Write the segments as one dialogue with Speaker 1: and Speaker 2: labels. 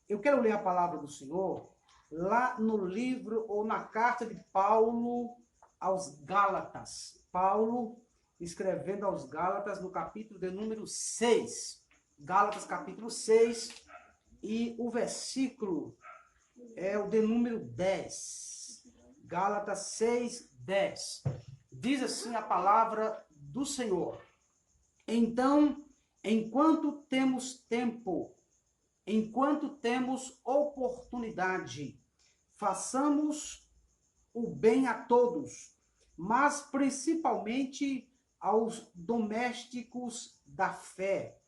Speaker 1: Eu quero ler a palavra do Senhor lá no livro ou na carta de Paulo aos Gálatas. Paulo escrevendo aos Gálatas no capítulo de número 6. Gálatas capítulo 6 e o versículo é o de número 10. Gálatas 6, 10. Diz assim a palavra do Senhor. Então, enquanto temos tempo, enquanto temos oportunidade, façamos o bem a todos, mas principalmente aos domésticos da fé.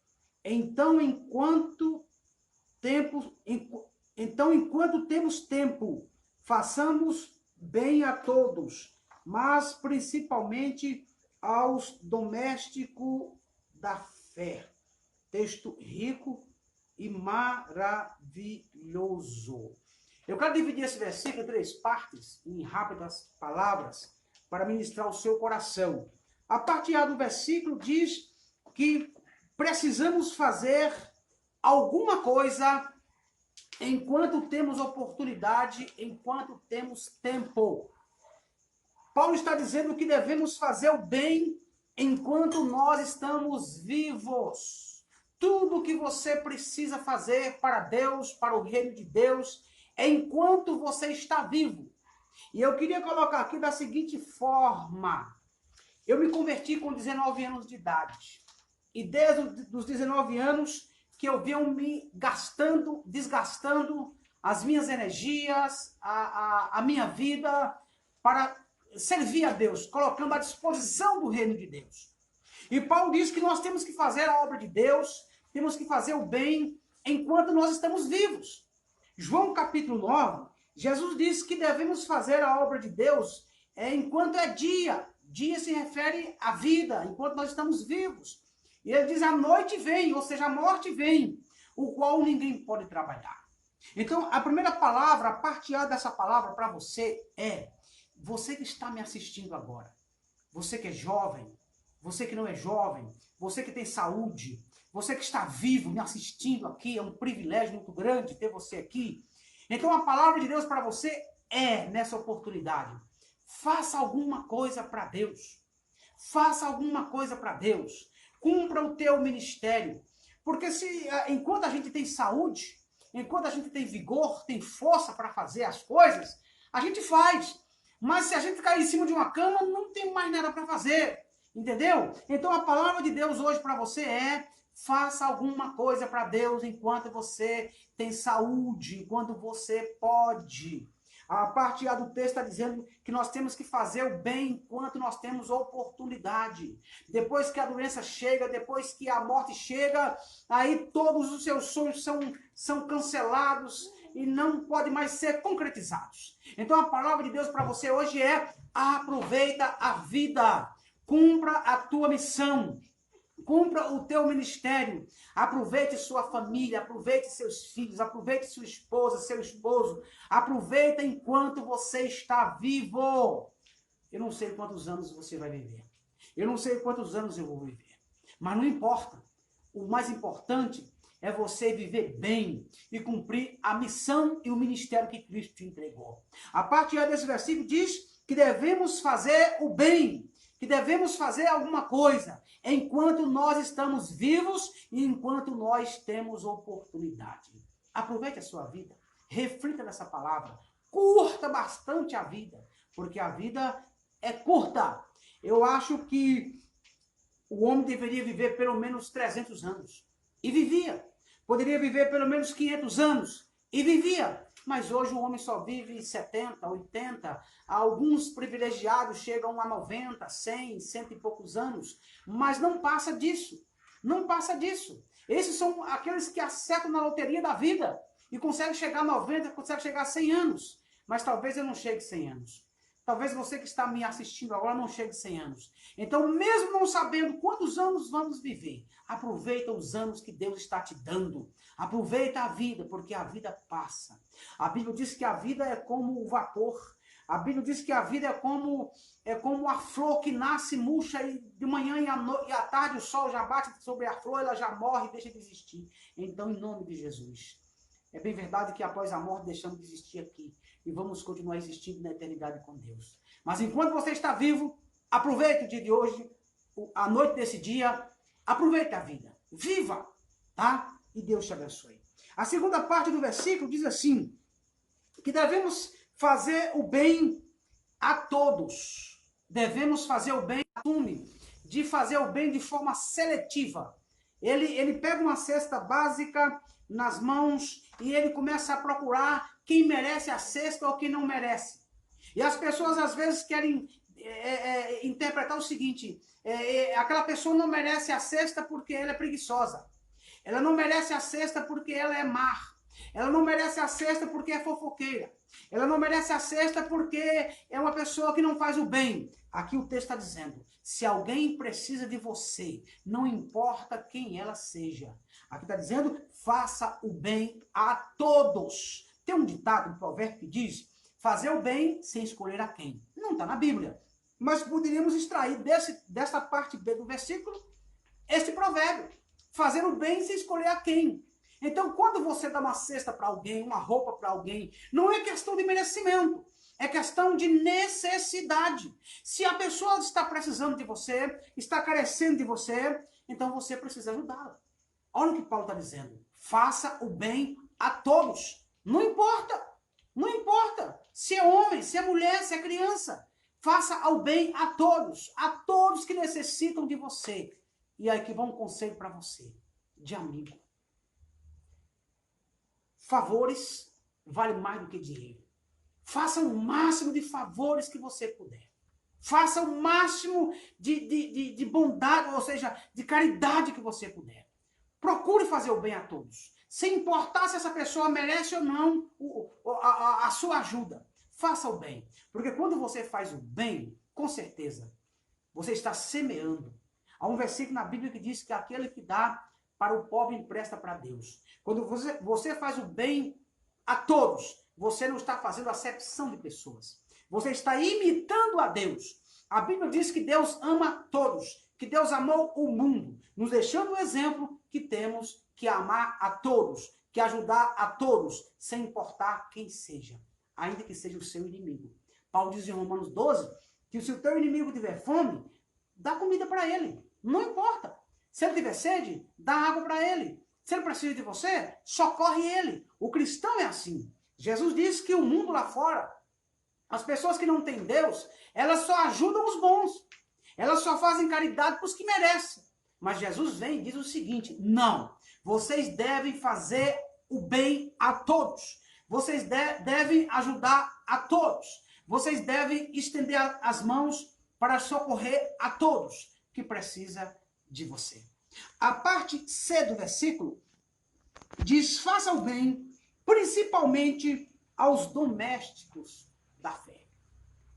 Speaker 1: Enquanto temos tempo, façamos bem a todos, mas principalmente aos domésticos da fé. Texto rico e maravilhoso. Eu quero dividir esse versículo em 3 partes, em rápidas palavras, para ministrar o seu coração. A parte A do versículo diz que precisamos fazer alguma coisa enquanto temos oportunidade, enquanto temos tempo. Paulo está dizendo que devemos fazer o bem enquanto nós estamos vivos. Tudo que você precisa fazer para Deus, para o reino de Deus, é enquanto você está vivo. E eu queria colocar aqui da seguinte forma. Eu me converti com 19 anos de idade. E desde os 19 anos que eu venho me desgastando as minhas energias, a minha vida para servir a Deus, colocando à disposição do reino de Deus. E Paulo diz que nós temos que fazer a obra de Deus, temos que fazer o bem enquanto nós estamos vivos. João capítulo 9, Jesus diz que devemos fazer a obra de Deus enquanto é dia. Dia se refere à vida, enquanto nós estamos vivos. E ele diz, a noite vem, ou seja, a morte vem, o qual ninguém pode trabalhar. Então, a primeira palavra, a parte A dessa palavra para você é, você que está me assistindo agora, você que é jovem, você que não é jovem, você que tem saúde, você que está vivo me assistindo aqui, é um privilégio muito grande ter você aqui. Então, a palavra de Deus para você é, nessa oportunidade, faça alguma coisa para Deus. Faça alguma coisa para Deus. Cumpra o teu ministério. Porque enquanto a gente tem saúde, enquanto a gente tem vigor, tem força para fazer as coisas, a gente faz. Mas se a gente cair em cima de uma cama, não tem mais nada para fazer. Entendeu? Então a palavra de Deus hoje para você é, faça alguma coisa para Deus enquanto você tem saúde, enquanto você pode. A parte A do texto está dizendo que nós temos que fazer o bem enquanto nós temos oportunidade. Depois que a doença chega, depois que a morte chega, aí todos os seus sonhos são cancelados e não podem mais ser concretizados. Então a palavra de Deus para você hoje é, aproveita a vida, cumpra a tua missão. Cumpra o teu ministério, aproveite sua família, aproveite seus filhos, aproveite sua esposa, seu esposo, aproveita enquanto você está vivo. Eu não sei quantos anos você vai viver, eu não sei quantos anos eu vou viver, mas não importa, o mais importante é você viver bem e cumprir a missão e o ministério que Cristo te entregou. A parte A desse versículo diz que devemos fazer o bem, que devemos fazer alguma coisa, enquanto nós estamos vivos e enquanto nós temos oportunidade. Aproveite a sua vida, reflita nessa palavra, curta bastante a vida, porque a vida é curta. Eu acho que o homem deveria viver pelo menos 300 anos, e vivia. Poderia viver pelo menos 500 anos, e vivia. Mas hoje o homem só vive 70, 80, alguns privilegiados chegam a 90, 100, cento e poucos anos, mas não passa disso, não passa disso. Esses são aqueles que acertam na loteria da vida e conseguem chegar a 90, conseguem chegar a 100 anos, mas talvez eu não chegue a 100 anos. Talvez você que está me assistindo agora não chegue a 100 anos. Então, mesmo não sabendo quantos anos vamos viver, aproveita os anos que Deus está te dando. Aproveita a vida, porque a vida passa. A Bíblia diz que a vida é como o vapor. A Bíblia diz que a vida é como a flor que nasce, murcha, e de manhã e à tarde o sol já bate sobre a flor, ela já morre e deixa de existir. Então, em nome de Jesus, É bem verdade que após a morte deixamos de existir aqui e vamos continuar existindo na eternidade com Deus. Mas enquanto você está vivo, aproveite o dia de hoje, a noite desse dia, aproveite a vida. Viva, tá? E Deus te abençoe. A segunda parte do versículo diz assim, que devemos fazer o bem a todos. Devemos fazer o bem, assume, de fazer o bem de forma seletiva. Ele pega uma cesta básica nas mãos e ele começa a procurar quem merece a cesta ou quem não merece. E as pessoas às vezes querem interpretar o seguinte, aquela pessoa não merece a cesta porque ela é preguiçosa. Ela não merece a cesta porque ela é má. Ela não merece a cesta porque é fofoqueira. Ela não merece a cesta porque é uma pessoa que não faz o bem. Aqui o texto está dizendo, se alguém precisa de você, não importa quem ela seja. Aqui está dizendo, faça o bem a todos. Tem um ditado, um provérbio que diz, fazer o bem sem escolher a quem. Não está na Bíblia. Mas poderíamos extrair dessa parte B do versículo, este provérbio. Fazer o bem sem escolher a quem. Então, quando você dá uma cesta para alguém, uma roupa para alguém, não é questão de merecimento, é questão de necessidade. Se a pessoa está precisando de você, está carecendo de você, então você precisa ajudá-la. Olha o que Paulo está dizendo. Faça o bem a todos. Não importa. Não importa se é homem, se é mulher, se é criança. Faça o bem a todos que necessitam de você. E aí que vai um conselho para você, de amigo. Favores valem mais do que dinheiro. Faça o máximo de favores que você puder. Faça o máximo de bondade, ou seja, de caridade que você puder. Procure fazer o bem a todos. Sem importar se essa pessoa merece ou não a sua ajuda. Faça o bem. Porque quando você faz o bem, com certeza, você está semeando. Há um versículo na Bíblia que diz que aquele que dá para o pobre empresta para Deus. Quando você faz o bem a todos, você não está fazendo acepção de pessoas. Você está imitando a Deus. A Bíblia diz que Deus ama todos, que Deus amou o mundo, nos deixando o exemplo que temos que amar a todos, que ajudar a todos, sem importar quem seja, ainda que seja o seu inimigo. Paulo diz em Romanos 12 que se o teu inimigo tiver fome, dá comida para ele. Não importa. Se ele tiver sede, dá água para ele. Se ele precisa de você, socorre ele. O cristão é assim. Jesus disse que o mundo lá fora, as pessoas que não têm Deus, elas só ajudam os bons. Elas só fazem caridade para os que merecem. Mas Jesus vem e diz o seguinte, não, vocês devem fazer o bem a todos. Vocês devem ajudar a todos. Vocês devem estender as mãos para socorrer a todos que precisam de você. A parte C do versículo diz, faça o bem, principalmente aos domésticos da fé.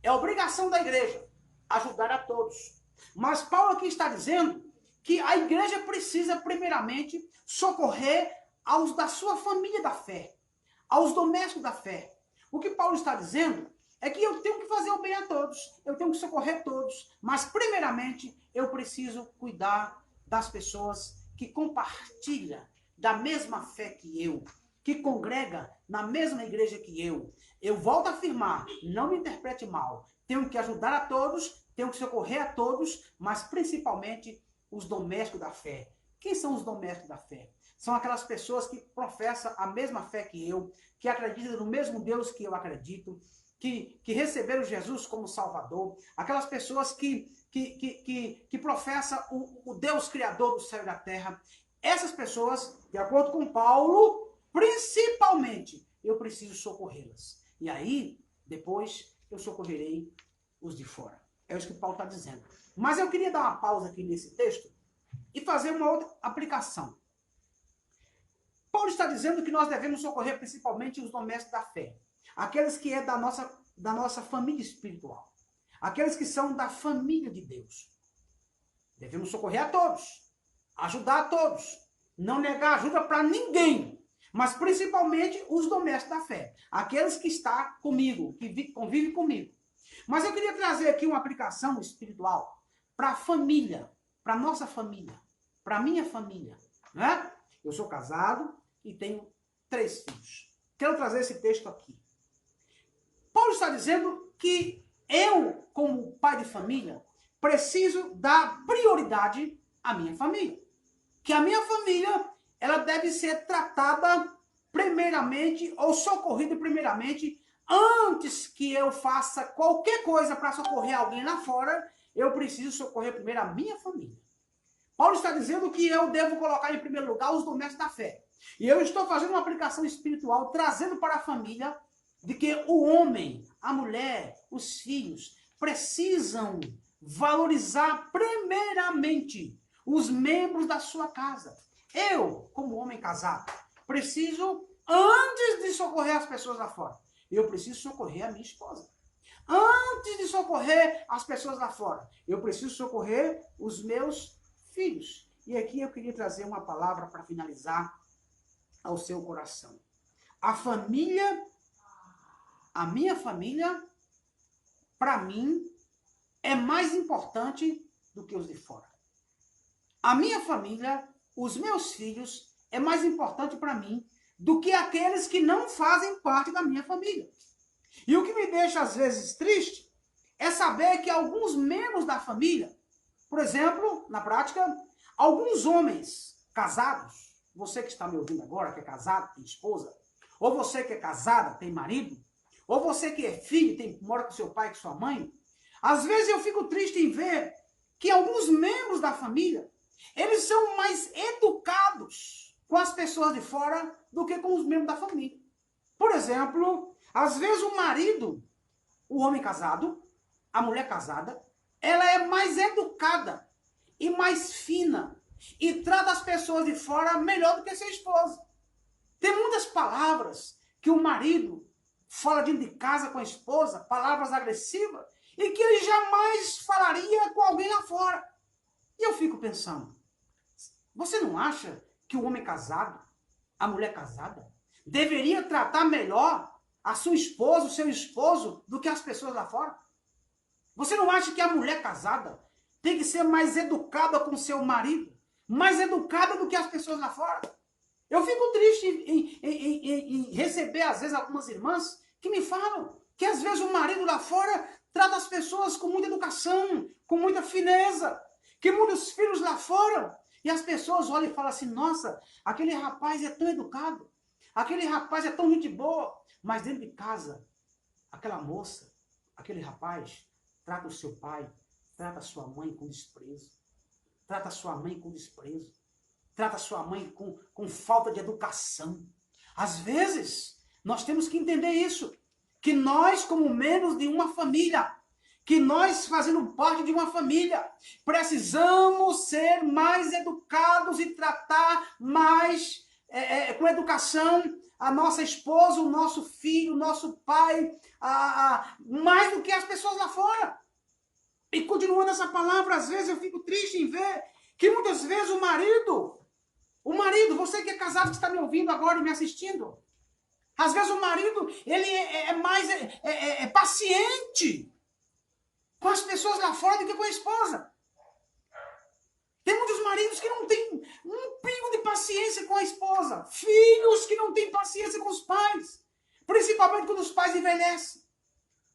Speaker 1: É obrigação da igreja ajudar a todos. Mas Paulo aqui está dizendo que a igreja precisa primeiramente socorrer aos da sua família da fé, aos domésticos da fé. O que Paulo está dizendo é que eu tenho que fazer o bem a todos, eu tenho que socorrer todos, mas primeiramente eu preciso cuidar das pessoas que compartilham da mesma fé que eu, que congrega na mesma igreja que eu. Eu volto a afirmar, não me interprete mal, tenho que ajudar a todos, tenho que socorrer a todos, mas principalmente os domésticos da fé. Quem são os domésticos da fé? São aquelas pessoas que professam a mesma fé que eu, que acreditam no mesmo Deus que eu acredito, que receberam Jesus como Salvador, aquelas pessoas que professam o Deus Criador do céu e da terra. Essas pessoas, de acordo com Paulo, principalmente, eu preciso socorrê-las. E aí, depois, eu socorrerei os de fora. É isso que Paulo está dizendo. Mas eu queria dar uma pausa aqui nesse texto e fazer uma outra aplicação. Paulo está dizendo que nós devemos socorrer principalmente os domésticos da fé. Aqueles que é da nossa família espiritual. Aqueles que são da família de Deus. Devemos socorrer a todos. Ajudar a todos. Não negar ajuda para ninguém. Mas principalmente os domésticos da fé. Aqueles que estão comigo, que convivem comigo. Mas eu queria trazer aqui uma aplicação espiritual para a família, para a nossa família, para a minha família. Né? Eu sou casado e tenho 3 filhos. Quero trazer esse texto aqui. Paulo está dizendo que eu, como pai de família, preciso dar prioridade à minha família. Que a minha família, ela deve ser tratada primeiramente, ou socorrida primeiramente, antes que eu faça qualquer coisa para socorrer alguém lá fora, eu preciso socorrer primeiro a minha família. Paulo está dizendo que eu devo colocar em primeiro lugar os domésticos da fé. E eu estou fazendo uma aplicação espiritual, trazendo para a família, de que o homem, a mulher, os filhos, precisam valorizar primeiramente os membros da sua casa. Eu, como homem casado, preciso, antes de socorrer as pessoas lá fora, eu preciso socorrer a minha esposa. Antes de socorrer as pessoas lá fora, eu preciso socorrer os meus filhos. E aqui eu queria trazer uma palavra para finalizar ao seu coração. A família, a minha família, para mim, é mais importante do que os de fora. A minha família, os meus filhos, é mais importante para mim do que aqueles que não fazem parte da minha família. E o que me deixa, às vezes, triste é saber que alguns membros da família, por exemplo, na prática, alguns homens casados, você que está me ouvindo agora, que é casado, tem esposa, ou você que é casada, tem marido, ou você que é filho, mora com seu pai, com sua mãe, às vezes eu fico triste em ver que alguns membros da família, eles são mais educados com as pessoas de fora do que com os membros da família. Por exemplo, às vezes o marido, o homem casado, a mulher casada, ela é mais educada e mais fina e trata as pessoas de fora melhor do que sua esposa. Tem muitas palavras que o marido fala dentro de casa com a esposa, palavras agressivas, e que ele jamais falaria com alguém lá fora. E eu fico pensando, você não acha que o homem casado, a mulher casada, deveria tratar melhor a sua esposa, o seu esposo, do que as pessoas lá fora? Você não acha que a mulher casada tem que ser mais educada com o seu marido, mais educada do que as pessoas lá fora? Eu fico triste em receber, às vezes, algumas irmãs que me falam que, às vezes, o marido lá fora trata as pessoas com muita educação, com muita fineza, que muitos filhos lá fora, e as pessoas olham e falam assim, nossa, aquele rapaz é tão educado, aquele rapaz é tão gente boa, mas dentro de casa, aquela moça, aquele rapaz, trata o seu pai, trata a sua mãe com desprezo, trata a sua mãe com desprezo, trata a sua mãe com falta de educação. Às vezes, nós temos que entender isso, que nós, como membros de uma família, que nós, fazendo parte de uma família, precisamos ser mais educados e tratar mais com educação a nossa esposa, o nosso filho, o nosso pai, mais do que as pessoas lá fora. E continuando essa palavra, às vezes eu fico triste em ver que muitas vezes o marido, você que é casado, que está me ouvindo agora e me assistindo, às vezes o marido, ele é mais paciente com as pessoas lá fora do que com a esposa. Tem muitos maridos que não têm um pingo de paciência com a esposa. Filhos que não têm paciência com os pais. Principalmente quando os pais envelhecem.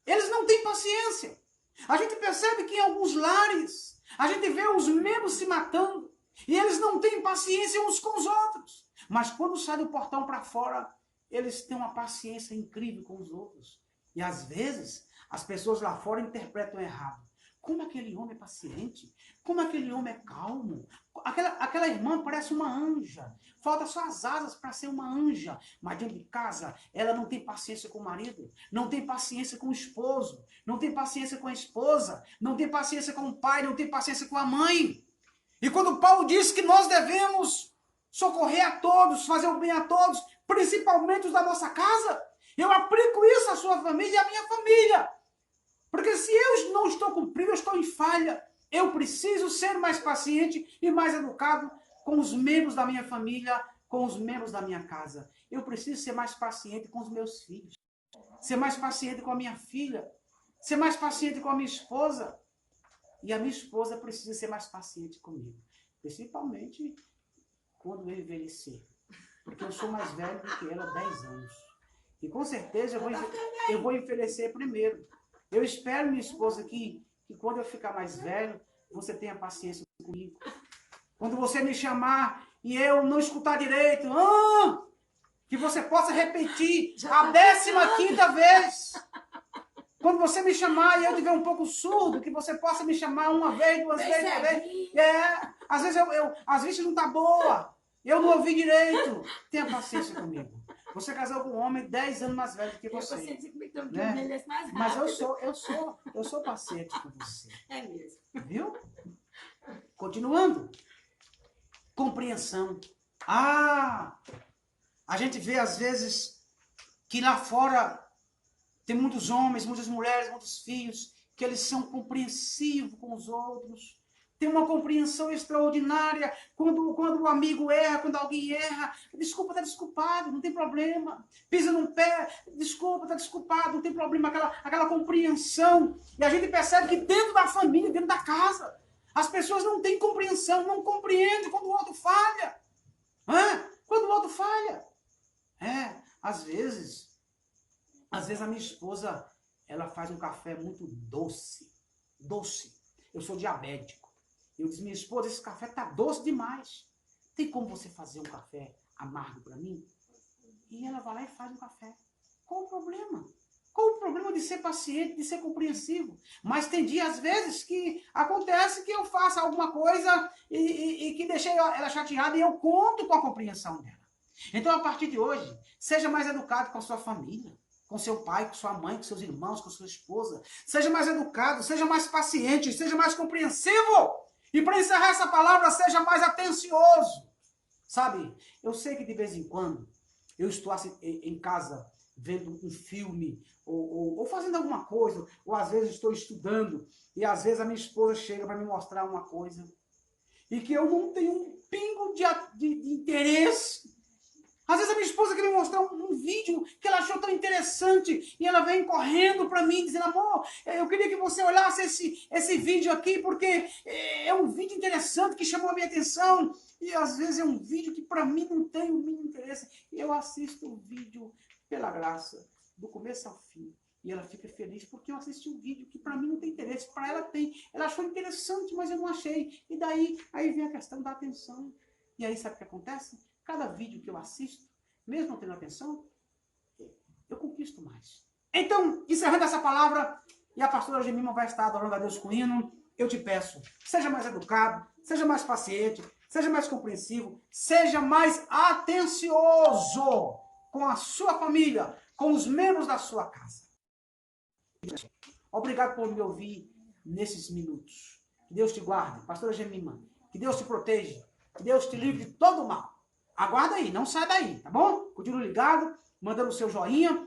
Speaker 1: Eles não têm paciência. A gente percebe que em alguns lares, a gente vê os membros se matando. E eles não têm paciência uns com os outros. Mas quando sai do portão para fora, eles têm uma paciência incrível com os outros. E às vezes, as pessoas lá fora interpretam errado. Como aquele homem é paciente? Como aquele homem é calmo? Aquela irmã parece uma anja. Falta só as asas para ser uma anja. Mas dentro de casa, ela não tem paciência com o marido. Não tem paciência com o esposo. Não tem paciência com a esposa. Não tem paciência com o pai. Não tem paciência com a mãe. E quando Paulo diz que nós devemos socorrer a todos, fazer o bem a todos, principalmente os da nossa casa, eu aplico isso à sua família e à minha família. Porque se eu não estou cumprindo, eu estou em falha. Eu preciso ser mais paciente e mais educado com os membros da minha família, com os membros da minha casa. Eu preciso ser mais paciente com os meus filhos. Ser mais paciente com a minha filha. Ser mais paciente com a minha esposa. E a minha esposa precisa ser mais paciente comigo. Principalmente quando eu envelhecer. Porque eu sou mais velho do que ela há 10 anos. E com certeza eu vou envelhecer primeiro. Eu espero, minha esposa, que quando eu ficar mais velho, você tenha paciência comigo. Quando você me chamar e eu não escutar direito, que você possa repetir a 15ª vez. Quando você me chamar e eu estiver um pouco surdo, que você possa me chamar uma vez, duas vezes, três vezes. Às vezes às vezes não está boa. Eu não ouvi direito. Tenha paciência comigo. Você casou com um homem 10 anos mais velho do que você. Né? Mas eu sou paciente com você.
Speaker 2: É mesmo.
Speaker 1: Viu? Continuando. Compreensão. A gente vê às vezes que lá fora tem muitos homens, muitas mulheres, muitos filhos, que eles são compreensivos com os outros. Tem uma compreensão extraordinária. Quando o amigo erra, quando alguém erra, desculpa, está desculpado, não tem problema. Pisa num pé, desculpa, está desculpado, não tem problema. Aquela compreensão. E a gente percebe que dentro da família, dentro da casa, as pessoas não têm compreensão, não compreendem quando o outro falha. Quando o outro falha. Às vezes a minha esposa, ela faz um café muito doce. Doce. Eu sou diabético. Eu disse, minha esposa, esse café tá doce demais. Tem como você fazer um café amargo para mim? E ela vai lá e faz um café. Qual o problema? Qual o problema de ser paciente, de ser compreensivo? Mas tem dias, às vezes, que acontece que eu faço alguma coisa e que deixei ela chateada e eu conto com a compreensão dela. Então, a partir de hoje, seja mais educado com a sua família, com seu pai, com sua mãe, com seus irmãos, com sua esposa. Seja mais educado, seja mais paciente, seja mais compreensivo. E para encerrar essa palavra, seja mais atencioso. Sabe, eu sei que de vez em quando eu estou assim, em casa vendo um filme ou fazendo alguma coisa, ou às vezes estou estudando e às vezes a minha esposa chega para me mostrar uma coisa e que eu não tenho um pingo de interesse. Às vezes a minha esposa quer me mostrar um vídeo que ela achou tão interessante e ela vem correndo para mim dizendo, amor, eu queria que você olhasse esse vídeo aqui porque é um vídeo interessante que chamou a minha atenção e às vezes é um vídeo que para mim não tem o mínimo interesse. E eu assisto o vídeo pela graça, do começo ao fim. E ela fica feliz porque eu assisti um vídeo que para mim não tem interesse, para ela tem. Ela achou interessante, mas eu não achei. E daí aí vem a questão da atenção. E aí sabe o que acontece? Cada vídeo que eu assisto, mesmo não tendo atenção, eu conquisto mais. Então, encerrando essa palavra, e a pastora Gemima vai estar adorando a Deus com hino, eu te peço, seja mais educado, seja mais paciente, seja mais compreensivo, seja mais atencioso com a sua família, com os membros da sua casa. Obrigado por me ouvir nesses minutos. Que Deus te guarde, pastora Gemima, que Deus te proteja, que Deus te livre de todo o mal. Aguarda aí, não sai daí, tá bom? Continue ligado, mandando o seu joinha.